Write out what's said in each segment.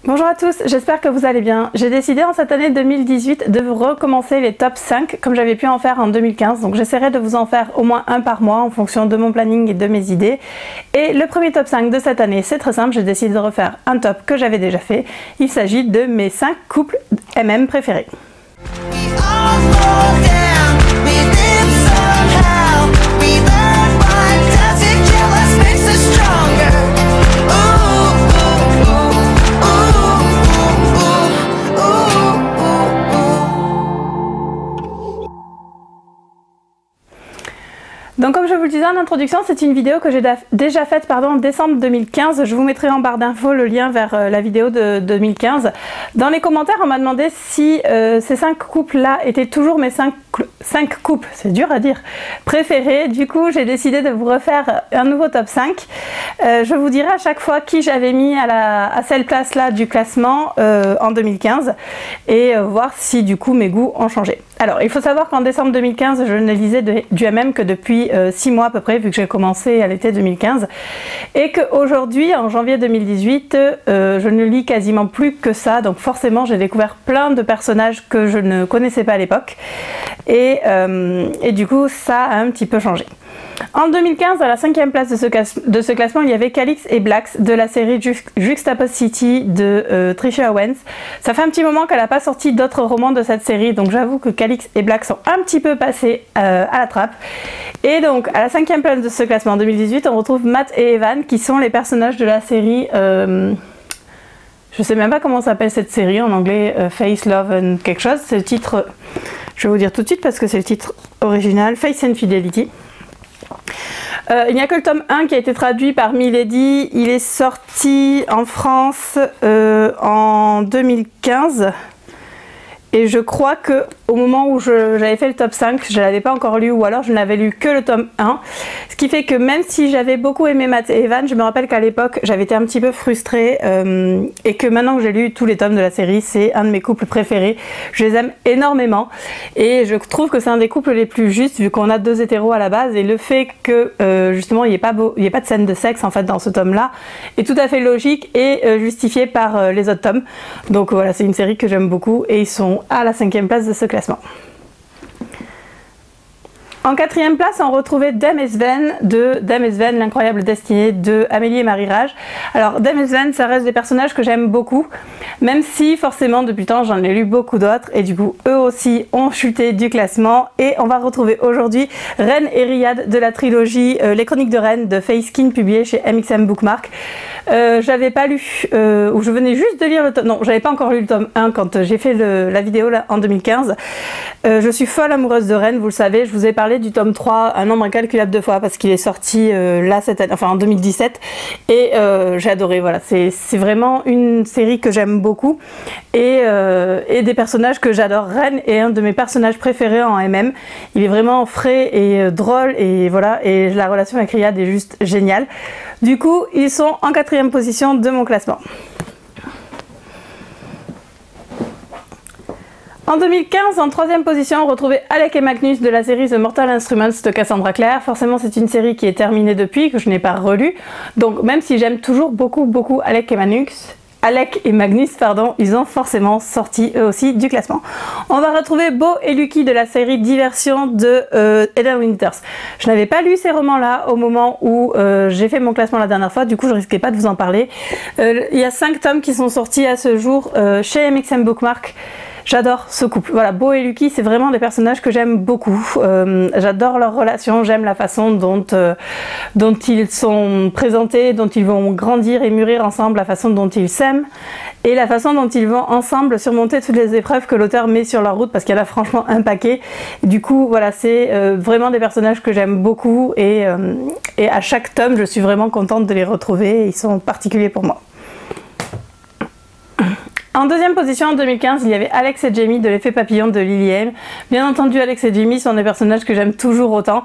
Bonjour à tous, j'espère que vous allez bien. J'ai décidé en cette année 2018 de recommencer les top 5 comme j'avais pu en faire en 2015. Donc j'essaierai de vous en faire au moins un par mois en fonction de mon planning et de mes idées. Et le premier top 5 de cette année, c'est très simple, j'ai décidé de refaire un top que j'avais déjà fait. Il s'agit de mes 5 couples MM préférés. Donc comme je vous le disais en introduction, c'est une vidéo que j'ai déjà faite en décembre 2015. Je vous mettrai en barre d'infos le lien vers la vidéo de 2015. Dans les commentaires, on m'a demandé si ces 5 couples-là étaient toujours mes 5 couples, c'est dur à dire, préférés. Du coup, j'ai décidé de vous refaire un nouveau top 5. Je vous dirai à chaque fois qui j'avais mis à cette place-là du classement en 2015 et voir si du coup mes goûts ont changé. Alors, il faut savoir qu'en décembre 2015, je ne lisais du MM que depuis 6 mois à peu près, vu que j'ai commencé à l'été 2015. Et qu'aujourd'hui, en janvier 2018, je ne lis quasiment plus que ça. Donc forcément, j'ai découvert plein de personnages que je ne connaissais pas à l'époque. Et du coup, ça a un petit peu changé. En 2015, à la 5e place de ce classement, il y avait Calix et Blax de la série Juxtaposity de Tricia Owens. Ça fait un petit moment qu'elle n'a pas sorti d'autres romans de cette série, donc j'avoue que Calix et Blax sont un petit peu passés à la trappe. Et donc, à la 5e place de ce classement en 2018, on retrouve Matt et Evan, qui sont les personnages de la série... je sais même pas comment s'appelle cette série en anglais, Face, Love and quelque chose. C'est le titre, je vais vous dire tout de suite parce que c'est le titre original, Face and Fidelity. Il n'y a que le tome 1 qui a été traduit par Milady. Il est sorti en France en 2015. Et je crois que au moment où j'avais fait le top 5, je ne l'avais pas encore lu, ou alors je n'avais lu que le tome 1. Ce qui fait que même si j'avais beaucoup aimé Matt et Evan, je me rappelle qu'à l'époque j'avais été un petit peu frustrée et que maintenant que j'ai lu tous les tomes de la série, c'est un de mes couples préférés. Je les aime énormément et je trouve que c'est un des couples les plus justes vu qu'on a 2 hétéros à la base, et le fait que justement il n'y ait pas de scène de sexe en fait dans ce tome là est tout à fait logique et justifié par les autres tomes. Donc voilà, c'est une série que j'aime beaucoup et ils sont à la 5e place de ce classement. En 4e place, on retrouvait Dem et Sven de Dem et Sven, l'incroyable destinée de Amélie et Marie Rage. Alors Dem et Sven, ça reste des personnages que j'aime beaucoup, même si forcément depuis le temps j'en ai lu beaucoup d'autres et du coup eux aussi ont chuté du classement. Et on va retrouver aujourd'hui Ren et Riyad de la trilogie Les Chroniques de Ren de Faye Skin, publiée chez MXM Bookmark. J'avais pas lu, ou je venais juste de lire le tome, non j'avais pas encore lu le tome 1 quand j'ai fait la vidéo là, en 2015. Je suis folle amoureuse de Ren, vous le savez, je vous ai parlé du tome 3 un nombre incalculable de fois parce qu'il est sorti là cette année, enfin en 2017, et j'ai adoré. Voilà, c'est vraiment une série que j'aime beaucoup et des personnages que j'adore. Ren est un de mes personnages préférés en MM, il est vraiment frais et drôle et voilà, et la relation avec Riyad est juste géniale. Du coup ils sont en 4e position de mon classement. En 2015, en 3e position, on retrouvait Alec et Magnus de la série The Mortal Instruments de Cassandra Clare. Forcément, c'est une série qui est terminée depuis, que je n'ai pas relue. Donc, même si j'aime toujours beaucoup Alec et Magnus, ils ont forcément sorti eux aussi du classement. On va retrouver Beau et Lucky de la série Diversion de Eden Winters. Je n'avais pas lu ces romans-là au moment où j'ai fait mon classement la dernière fois, du coup je risquais pas de vous en parler. Il y a 5 tomes qui sont sortis à ce jour chez MXM Bookmark. J'adore ce couple. Voilà, Beau et Lucky, c'est vraiment des personnages que j'aime beaucoup. J'adore leur relation, j'aime la façon dont ils sont présentés, dont ils vont grandir et mûrir ensemble, la façon dont ils s'aiment et la façon dont ils vont ensemble surmonter toutes les épreuves que l'auteur met sur leur route, parce qu'il y en a franchement un paquet. Du coup, voilà, c'est vraiment des personnages que j'aime beaucoup et à chaque tome, je suis vraiment contente de les retrouver. Ils sont particuliers pour moi. En deuxième position, en 2015, il y avait Alex et Jamie de l'effet papillon de Lily M. Bien entendu, Alex et Jamie sont des personnages que j'aime toujours autant.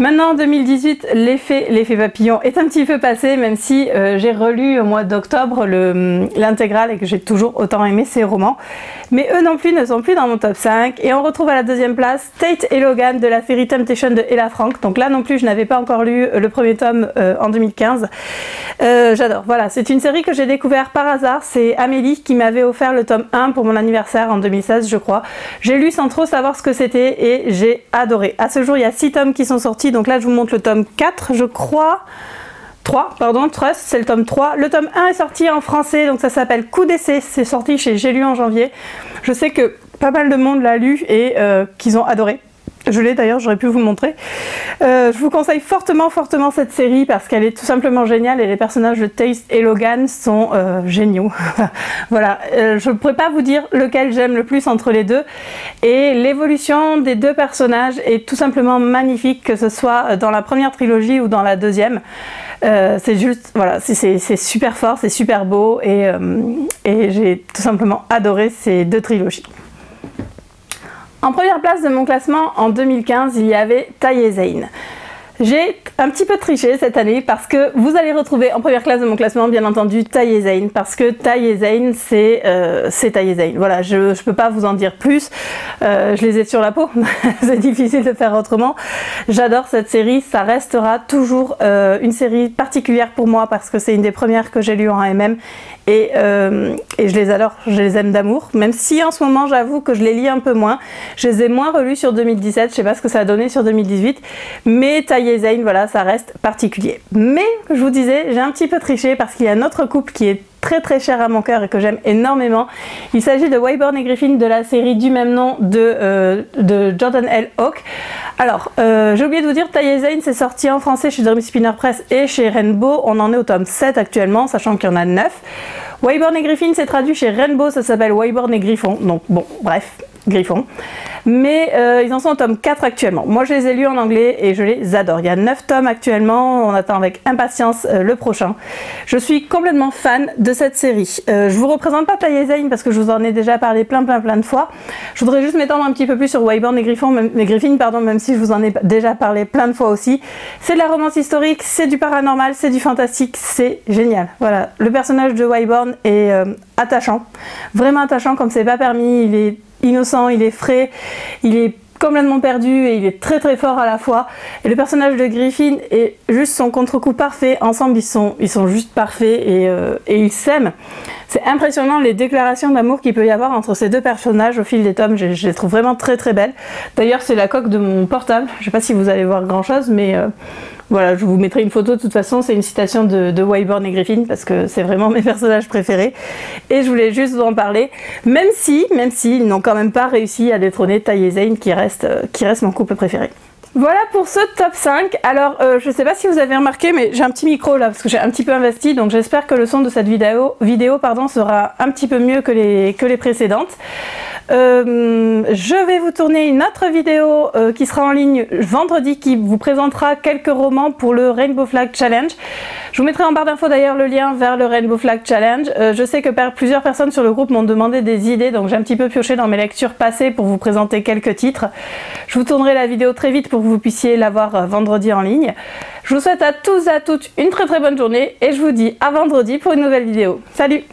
Maintenant, en 2018, l'effet papillon est un petit peu passé, même si j'ai relu au mois d'octobre l'intégrale et que j'ai toujours autant aimé ces romans. Mais eux non plus ne sont plus dans mon top 5. Et on retrouve à la deuxième place Tate et Logan de la série Temptation de Ella Frank. Donc là non plus, je n'avais pas encore lu le premier tome en 2015. J'adore. Voilà, c'est une série que j'ai découvert par hasard. C'est Amélie qui m'avait offert le tome 1 pour mon anniversaire en 2016, je crois. J'ai lu sans trop savoir ce que c'était et j'ai adoré. À ce jour, il y a 6 tomes qui sont sortis. Donc là, je vous montre le tome 4, je crois. 3, pardon, Trust, c'est le tome 3. Le tome 1 est sorti en français, donc ça s'appelle Coup d'essai. C'est sorti chez J'ai lu en janvier. Je sais que pas mal de monde l'a lu et qu'ils ont adoré. Je l'ai d'ailleurs, j'aurais pu vous le montrer. Je vous conseille fortement cette série parce qu'elle est tout simplement géniale et les personnages de Tate et Logan sont géniaux. Voilà, je ne pourrais pas vous dire lequel j'aime le plus entre les deux. Et l'évolution des deux personnages est tout simplement magnifique, que ce soit dans la première trilogie ou dans la deuxième. C'est juste, voilà, c'est super fort, c'est super beau et j'ai tout simplement adoré ces deux trilogies. En première place de mon classement en 2015, il y avait Tai et Zayn. J'ai un petit peu triché cette année parce que vous allez retrouver en première classe de mon classement bien entendu Tai et Zayn, parce que Tai et Zayn c'est Tai et Zayn. Voilà, je peux pas vous en dire plus, je les ai sur la peau, c'est difficile de faire autrement. J'adore cette série, ça restera toujours une série particulière pour moi parce que c'est une des premières que j'ai lues en MM et je les adore, je les aime d'amour, même si en ce moment j'avoue que je les lis un peu moins. Je les ai moins relus sur 2017, je sais pas ce que ça a donné sur 2018, mais Tai et Zayn, voilà, ça reste particulier. Mais je vous disais, j'ai un petit peu triché parce qu'il y a un autre couple qui est très cher à mon cœur et que j'aime énormément. Il s'agit de Wyborn et Griffin de la série du même nom de Jordan L. Hawke. Alors, j'ai oublié de vous dire, Tai et Zayn c'est sorti en français chez Dream Spinner Press et chez Rainbow. On en est au tome 7 actuellement, sachant qu'il y en a 9. Wyborn et Griffin c'est traduit chez Rainbow, ça s'appelle Wyborn et Griffon. Donc bon, bref, Griffon. Mais ils en sont au tome 4 actuellement. Moi je les ai lus en anglais et je les adore. Il y a 9 tomes actuellement, on attend avec impatience le prochain. Je suis complètement fan de cette série. Je vous représente pas Tai et Zayn parce que je vous en ai déjà parlé plein de fois. Je voudrais juste m'étendre un petit peu plus sur Wyborn et Griffin, même si je vous en ai déjà parlé plein de fois aussi. C'est de la romance historique, c'est du paranormal, c'est du fantastique, c'est génial. Voilà, le personnage de Wyborn est attachant, vraiment attachant comme c'est pas permis, il est innocent, il est frais, il est complètement perdu et il est très fort à la fois. Et le personnage de Griffin est juste son contre-coup parfait. Ensemble, ils sont juste parfaits et ils s'aiment. C'est impressionnant les déclarations d'amour qu'il peut y avoir entre ces deux personnages au fil des tomes. Je les trouve vraiment très belles. D'ailleurs, c'est la coque de mon portable. Je sais pas si vous allez voir grand chose, mais voilà, je vous mettrai une photo de toute façon. C'est une citation de Wyborn et Griffin parce que c'est vraiment mes personnages préférés. Et je voulais juste vous en parler, même si ils n'ont quand même pas réussi à détrôner Tai et Zayn qui reste mon couple préféré. Voilà pour ce top 5. Alors je sais pas si vous avez remarqué, mais j'ai un petit micro là parce que j'ai un petit peu investi, donc j'espère que le son de cette vidéo sera un petit peu mieux que les précédentes. Je vais vous tourner une autre vidéo qui sera en ligne vendredi, qui vous présentera quelques romans pour le Rainbow Flag Challenge. Je vous mettrai en barre d'infos d'ailleurs le lien vers le Rainbow Flag Challenge. Je sais que plusieurs personnes sur le groupe m'ont demandé des idées, donc j'ai un petit peu pioché dans mes lectures passées pour vous présenter quelques titres. Je vous tournerai la vidéo très vite pour que vous puissiez la voir vendredi en ligne. Je vous souhaite à tous et à toutes une très bonne journée et je vous dis à vendredi pour une nouvelle vidéo. Salut!